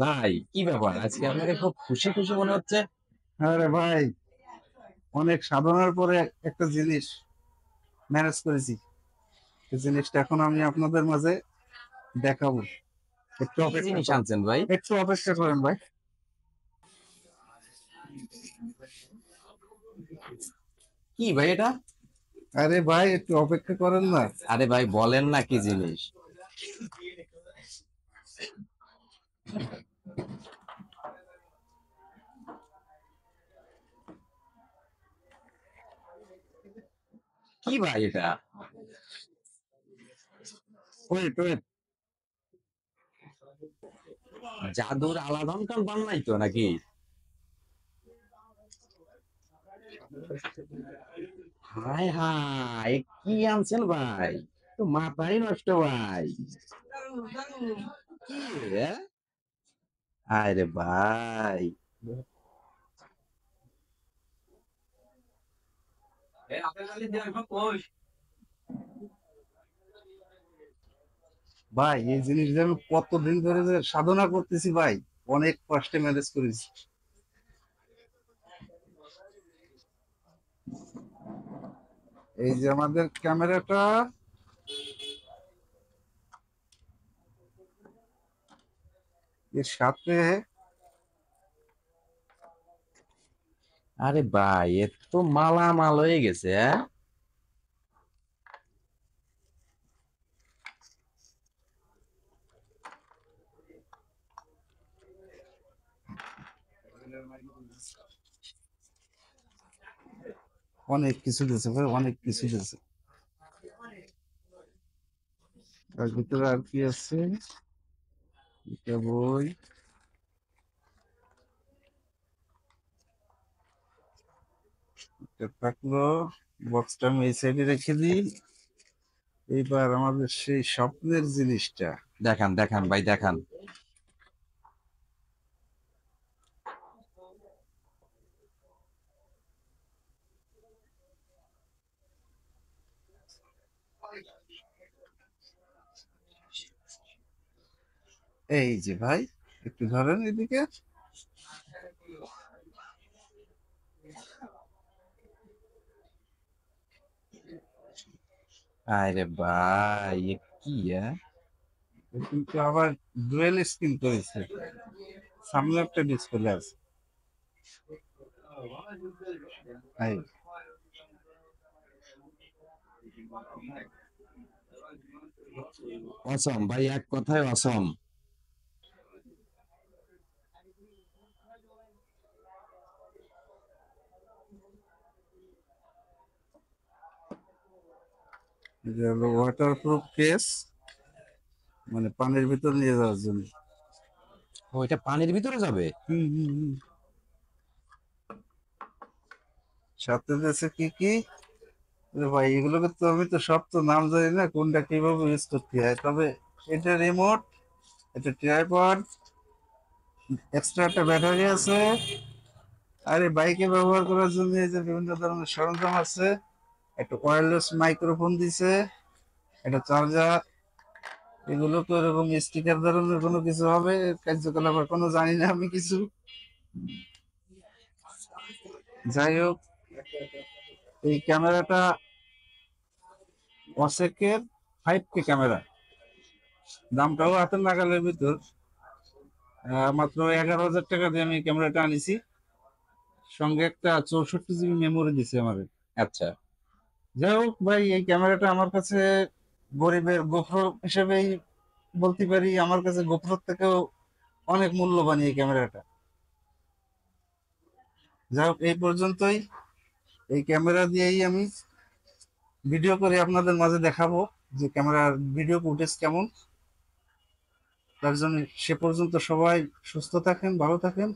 ভাই কি ব্যাপার, আজকে আপনাকে খুব খুশি খুশি মনে হচ্ছে। আরে ভাই, অনেক সাধনার পরে একটা জিনিস ম্যানেজ করেছি। এই জিনিসটা এখন আমি আপনাদের মাঝে দেখাবো। একটু কি অপেক্ষা জিনিস করেন, আনছেন ভাই? একটু অপেক্ষা করেন ভাই। কি ভাই এটা? আরে ভাই, একটু অপেক্ষা করেন না। আরে ভাই বলেন না কি জিনিস। কি ভাই এটা? Wait wait. জাদুর আলাদন বান নাই তো নাকি? হায় হায়, কি আনছেন ভাই? তো মাথাই নষ্ট ভাই। কি রে? আরে ভাই। ভাই, এই জিনিসটা আমি কতদিন ধরে যে সাধনা করতেছি ভাই, অনেক কষ্টে ম্যানেজ করেছি। এই যে আমাদের ক্যামেরাটা, এর সাথে আরে ভাই এ তো মালামাল হয়ে গেছে, হ্যাঁ? অনেক কিছু দিয়েছে ভাই, অনেক কিছু দিয়েছে। তার ভিতরে আর কি আছে? এটা বই। এটা থাকলো, বক্সটা আমি এই সাইডে রেখে দিই। এইবার আমাদের সেই স্বপ্নের জিনিসটা। দেখান দেখান ভাই দেখান। এই যে ভাই, একটু ধরেন এদিকে। আরে ভাই এ কি, হ্যাঁ? কিন্তু আবার ডুয়েল স্ক্রিন করেছে, সামনে একটা ডিসপ্লে আছে। এই, অসম ভাই, এক কথায় অসম। এটা হলো ওয়াটারপ্রুফ কেস, মানে পানির ভিতর নিয়ে যাওয়ার জন্য। ও, এটা পানির ভিতরে যাবে? হুম হুম হুম। সাথে দিয়েছে কি কি? আরে ভাই, এগুলোকে তো আমি তো সব তো নাম জানি না, কোনটা কিভাবে ইউজ করতে হয়। তবে এটা রিমোট, এটা ট্রাইপড, এক্সট্রা একটা ব্যাটারি আছে। আর এই বাইকে ব্যবহার করার জন্য এই যে বিভিন্ন ধরনের সরঞ্জাম আছে। একটা ওয়্যারলেস মাইক্রোফোন দিছে, একটা চার্জার। এগুলো তো এরকম স্টিকার ধরনের কোনো কিছু হবে, কার্যকলাপ এখনো জানি না আমি কিছু। যাই হোক, এই ক্যামেরাটা অসেকের 5K ক্যামেরা, দামটাও হাতের নাগালের ভিতর। মাত্র 11,000 টাকা দিয়ে আমি ক্যামেরাটা আনিছি। সঙ্গে একটা 64 জিবি মেমোরি দিছে আমাদের। আচ্ছা। যাই হোক ভাই, এই ক্যামেরাটা আমার কাছে গরিবের গোপ্রো হিসেবেই বলতে পারি। আমার কাছে গোপ্রোর থেকেও অনেক মূল্যবান এই ক্যামেরাটা। যাই হোক, এই পর্যন্তই। এই ক্যামেরা দিয়েই আমি ভিডিও করে আপনাদের মাঝে দেখাবো যে ক্যামেরার ভিডিও ফুটেজ কেমন। তার জন্য সে পর্যন্ত সবাই সুস্থ থাকেন, ভালো থাকেন।